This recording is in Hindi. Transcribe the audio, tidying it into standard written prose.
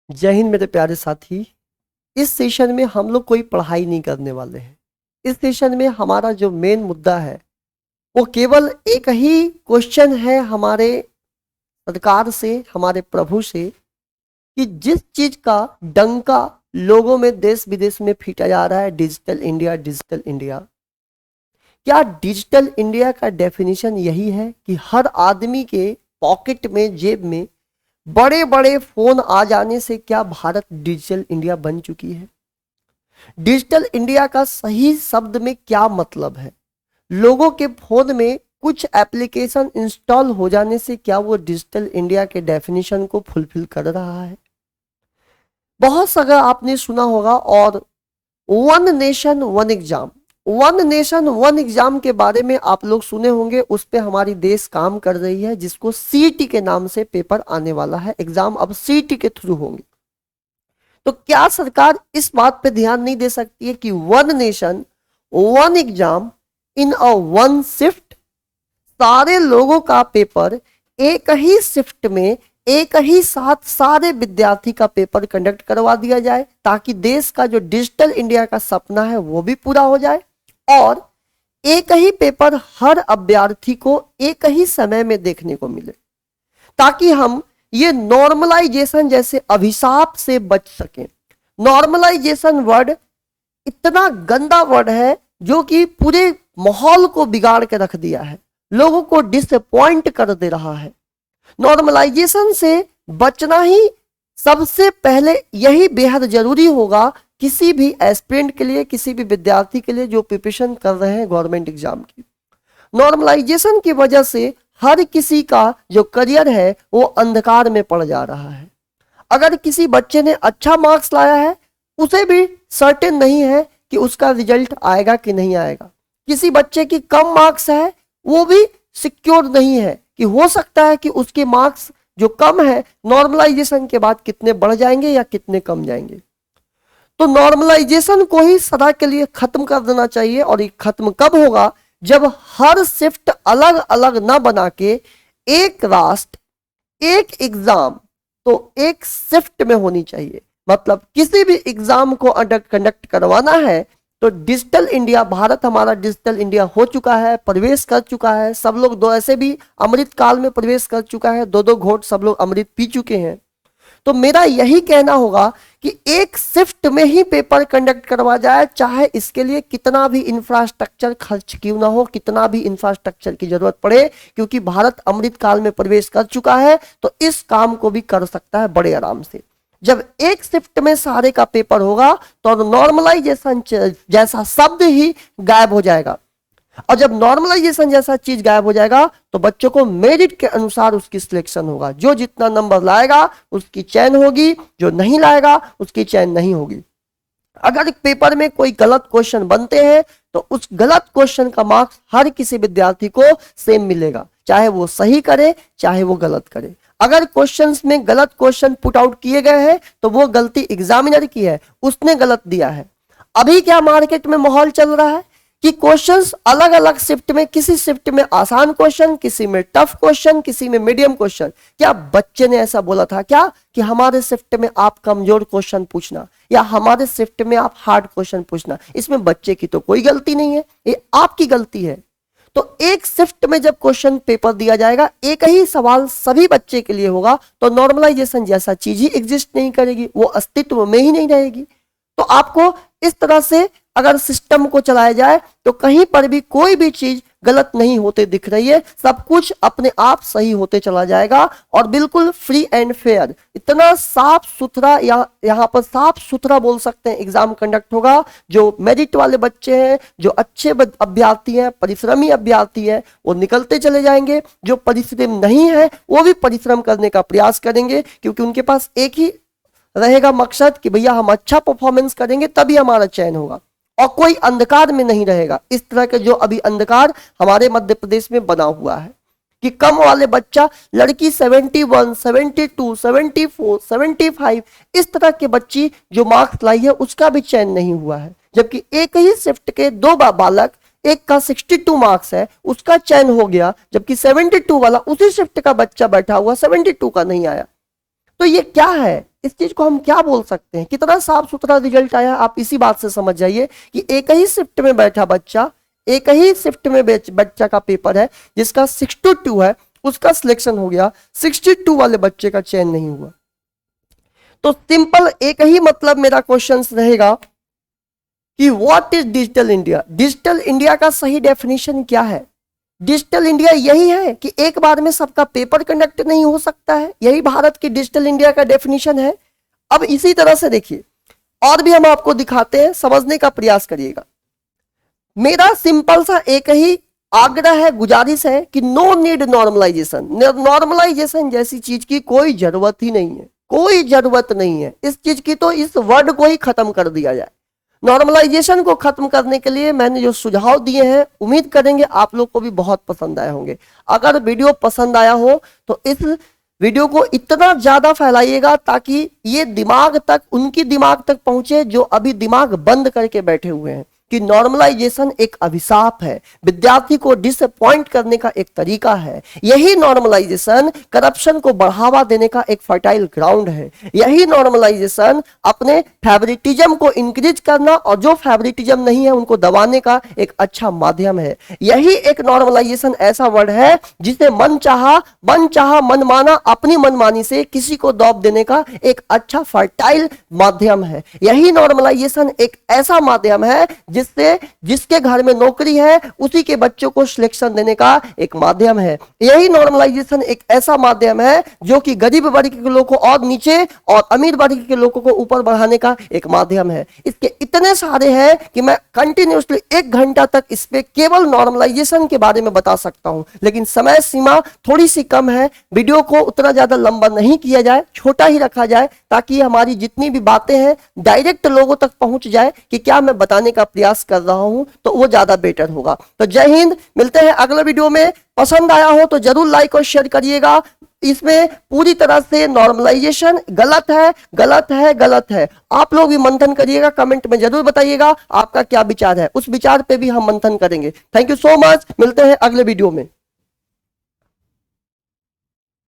जय हिंद मेरे प्यारे साथी। इस सेशन में हम लोग कोई पढ़ाई नहीं करने वाले हैं। इस सेशन में हमारा जो मेन मुद्दा है वो केवल एक ही क्वेश्चन है हमारे सरकार से, हमारे प्रभु से, कि जिस चीज का डंका लोगों में देश विदेश में फीटा जा रहा है, डिजिटल इंडिया डिजिटल इंडिया, क्या डिजिटल इंडिया का डेफिनेशन यही है कि हर आदमी के पॉकेट में, जेब में बड़े बड़े फोन आ जाने से क्या भारत डिजिटल इंडिया बन चुकी है? डिजिटल इंडिया का सही शब्द में क्या मतलब है? लोगों के फोन में कुछ एप्लीकेशन इंस्टॉल हो जाने से क्या वो डिजिटल इंडिया के डेफिनेशन को फुलफिल कर रहा है? बहुत सारा आपने सुना होगा। और one nation one exam, one nation one exam के बारे में आप लोग सुने होंगे। उस पर हमारी देश काम कर रही है, जिसको सीईटी के नाम से पेपर आने वाला है। एग्जाम अब सीईटी के थ्रू होंगे। तो क्या सरकार इस बात पे ध्यान नहीं दे सकती है कि one nation one exam in a one shift, सारे लोगों का पेपर एक ही शिफ्ट में एक ही साथ सारे विद्यार्थी का पेपर कंडक्ट करवा दिया जाए, ताकि देश का जो डिजिटल इंडिया का सपना है वो भी पूरा हो जाए। और एक ही पेपर हर अभ्यर्थी को एक ही समय में देखने को मिले, ताकि हम ये नॉर्मलाइजेशन जैसे अभिशाप से बच सकें। नॉर्मलाइजेशन वर्ड इतना गंदा वर्ड है जो कि पूरे माहौल को बिगाड़ के रख दिया है, लोगों को डिसअपॉइंट कर दे रहा है। नॉर्मलाइजेशन से बचना ही सबसे पहले यही बेहद जरूरी होगा किसी भी एस्पिरेंट के लिए, किसी भी विद्यार्थी के लिए जो प्रिपरेशन कर रहे हैं गवर्नमेंट एग्जाम की। नॉर्मलाइजेशन की वजह से हर किसी का जो करियर है वो अंधकार में पड़ जा रहा है। अगर किसी बच्चे ने अच्छा मार्क्स लाया है, उसे भी सर्टेन नहीं है कि उसका रिजल्ट आएगा कि नहीं आएगा। किसी बच्चे की कम मार्क्स है, वो भी सिक्योर नहीं है कि हो सकता है कि उसके मार्क्स जो कम है नॉर्मलाइजेशन के बाद कितने बढ़ जाएंगे या कितने कम जाएंगे। तो नॉर्मलाइजेशन को ही सदा के लिए खत्म कर देना चाहिए। और ये खत्म कब होगा? जब हर शिफ्ट अलग अलग ना बना के एक राष्ट्र एक एग्जाम तो एक शिफ्ट में होनी चाहिए। मतलब किसी भी एग्जाम को कंडक्ट करवाना है तो डिजिटल इंडिया, भारत हमारा डिजिटल इंडिया हो चुका है, प्रवेश कर चुका है। सब लोग दो ऐसे भी अमृत काल में प्रवेश कर चुका है, दो दो घोट सब लोग अमृत पी चुके हैं। तो मेरा यही कहना होगा कि एक शिफ्ट में ही पेपर कंडक्ट करवा जाए, चाहे इसके लिए कितना भी इंफ्रास्ट्रक्चर खर्च क्यों ना हो, कितना भी इंफ्रास्ट्रक्चर की जरूरत पड़े, क्योंकि भारत अमृत काल में प्रवेश कर चुका है तो इस काम को भी कर सकता है बड़े आराम से। जब एक शिफ्ट में सारे का पेपर होगा तो नॉर्मलाइजेशन जैसा शब्द ही गायब हो जाएगा। और जब नॉर्मलाइजेशन जैसा चीज गायब हो जाएगा तो बच्चों को मेरिट के अनुसार उसकी सिलेक्शन होगा। जो जितना नंबर लाएगा उसकी चयन होगी, जो नहीं लाएगा उसकी चयन नहीं होगी। अगर पेपर में कोई गलत क्वेश्चन बनते हैं तो उस गलत क्वेश्चन का मार्क्स हर किसी विद्यार्थी को सेम मिलेगा, चाहे वो सही करे चाहे वो गलत करे। अगर क्वेश्चंस में गलत क्वेश्चन पुट आउट किए गए हैं तो वो गलती एग्जामिनर की है, उसने गलत दिया है। अभी क्या मार्केट में माहौल चल रहा है कि क्वेश्चंस अलग अलग शिफ्ट में, किसी शिफ्ट में आसान क्वेश्चन, किसी में टफ क्वेश्चन, किसी में मीडियम क्वेश्चन। क्या बच्चे ने ऐसा बोला था क्या कि हमारे शिफ्ट में आप कमजोर क्वेश्चन पूछना या हमारे शिफ्ट में आप हार्ड क्वेश्चन पूछना? इसमें बच्चे की तो कोई गलती नहीं है, ये आपकी गलती है। तो एक शिफ्ट में जब क्वेश्चन पेपर दिया जाएगा, एक ही सवाल सभी बच्चे के लिए होगा, तो नॉर्मलाइजेशन जैसा चीज ही एग्जिस्ट नहीं करेगी, वो अस्तित्व में ही नहीं रहेगी। तो आपको इस तरह से अगर सिस्टम को चलाया जाए तो कहीं पर भी कोई भी चीज गलत नहीं होते दिख रही है, सब कुछ अपने आप सही होते चला जाएगा और बिल्कुल फ्री एंड फेयर, इतना साफ सुथरा, यहाँ पर साफ सुथरा बोल सकते हैं एग्जाम कंडक्ट होगा। जो मेरिट वाले बच्चे हैं, जो अच्छे अभ्यर्थी हैं, परिश्रमी अभ्यर्थी हैं, वो निकलते चले जाएंगे। जो परिश्रम नहीं है वो भी परिश्रम करने का प्रयास करेंगे, क्योंकि उनके पास एक ही रहेगा मकसद कि भैया हम अच्छा परफॉर्मेंस करेंगे तभी हमारा चयन होगा, और कोई अंधकार में नहीं रहेगा। इस तरह के जो अभी अंधकार हमारे मध्य प्रदेश में बना हुआ है कि कम वाले बच्चा, लड़की 71, 72, 74, 75, इस तरह के बच्ची जो मार्क्स लाई है उसका भी चयन नहीं हुआ है। जबकि एक ही शिफ्ट के दो बालक, एक का 62 मार्क्स है उसका चयन हो गया, जबकि 72 वाला उसी शिफ्ट का बच्चा बैठा हुआ 72 का नहीं आया। तो ये क्या है? इस चीज को हम क्या बोल सकते हैं? कितना साफ सुथरा रिजल्ट आया आप इसी बात से समझ जाइए कि एक ही शिफ्ट में बैठा बच्चा, एक ही शिफ्ट में बच्चा का पेपर है, जिसका 62 है उसका सिलेक्शन हो गया, 62 वाले बच्चे का चयन नहीं हुआ। तो सिंपल एक ही मतलब मेरा क्वेश्चन रहेगा कि what is digital India? Digital India का सही डेफिनेशन क्या है? डिजिटल इंडिया यही है कि एक बार में सबका पेपर कंडक्ट नहीं हो सकता है, यही भारत की डिजिटल इंडिया का डेफिनेशन है। अब इसी तरह से देखिए और भी हम आपको दिखाते हैं, समझने का प्रयास करिएगा। मेरा सिंपल सा एक ही आग्रह है, गुजारिश है कि नो नीड नॉर्मलाइजेशन। नॉर्मलाइजेशन जैसी चीज की कोई जरूरत ही नहीं है, कोई जरूरत नहीं है इस चीज की, तो इस वर्ड को ही खत्म कर दिया जाए। नॉर्मलाइजेशन को खत्म करने के लिए मैंने जो सुझाव दिए हैं उम्मीद करेंगे आप लोग को भी बहुत पसंद आए होंगे। अगर वीडियो पसंद आया हो तो इस वीडियो को इतना ज्यादा फैलाइएगा ताकि ये दिमाग तक, उनकी दिमाग तक पहुंचे जो अभी दिमाग बंद करके बैठे हुए हैं कि नॉर्मलाइजेशन एक अभिशाप है, विद्यार्थी को डिसअपॉइंट करने का एक तरीका है। यही नॉर्मलाइजेशन करप्शन को बढ़ावा देने का एक फर्टाइल ग्राउंड है। यही नॉर्मलाइजेशन अपने फेवरेटिज्म को इंक्रीज करना और जो फेवरेटिज्म नहीं है उनको दबाने का एक अच्छा माध्यम है। यही एक नॉर्मलाइजेशन ऐसा वर्ड है जिसे मन चाहा मनमाना अपनी मनमानी से किसी को दौब देने का एक अच्छा फर्टाइल माध्यम है। यही नॉर्मलाइजेशन एक ऐसा माध्यम है जिससे जिसके घर में नौकरी है उसी के बच्चों को सिलेक्शन देने का एक माध्यम है। यही नॉर्मलाइजेशन एक ऐसा माध्यम है जो कि गरीब वर्ग के लोगों को और नीचे और अमीर वर्ग के लोगों को ऊपर बढ़ाने का एक माध्यम है। इसके इतने सारे हैं कि मैं कंटिन्यूअसली 1 घंटा तक इस पे केवल नॉर्मलाइजेशन के बारे में बता सकता हूं, लेकिन समय सीमा थोड़ी सी कम है। वीडियो को उतना ज्यादा लंबा नहीं किया जाए, छोटा ही रखा जाए ताकि हमारी जितनी भी बातें हैं डायरेक्ट लोगों तक पहुंच जाए कि क्या मैं बताने का प्रयास कर रहा हूं, तो वो ज्यादा बेटर होगा। तो जय हिंद, मिलते हैं अगले वीडियो में। पसंद आया हो तो जरूर लाइक और शेयर करिएगा। इसमें पूरी तरह से नॉर्मलाइजेशन गलत है, गलत है, गलत है। आप लोग भी मंथन करिएगा, कमेंट में जरूर बताइएगा आपका क्या विचार है, उस विचार पे भी हम मंथन करेंगे। थैंक यू सो मच, मिलते हैं अगले वीडियो में।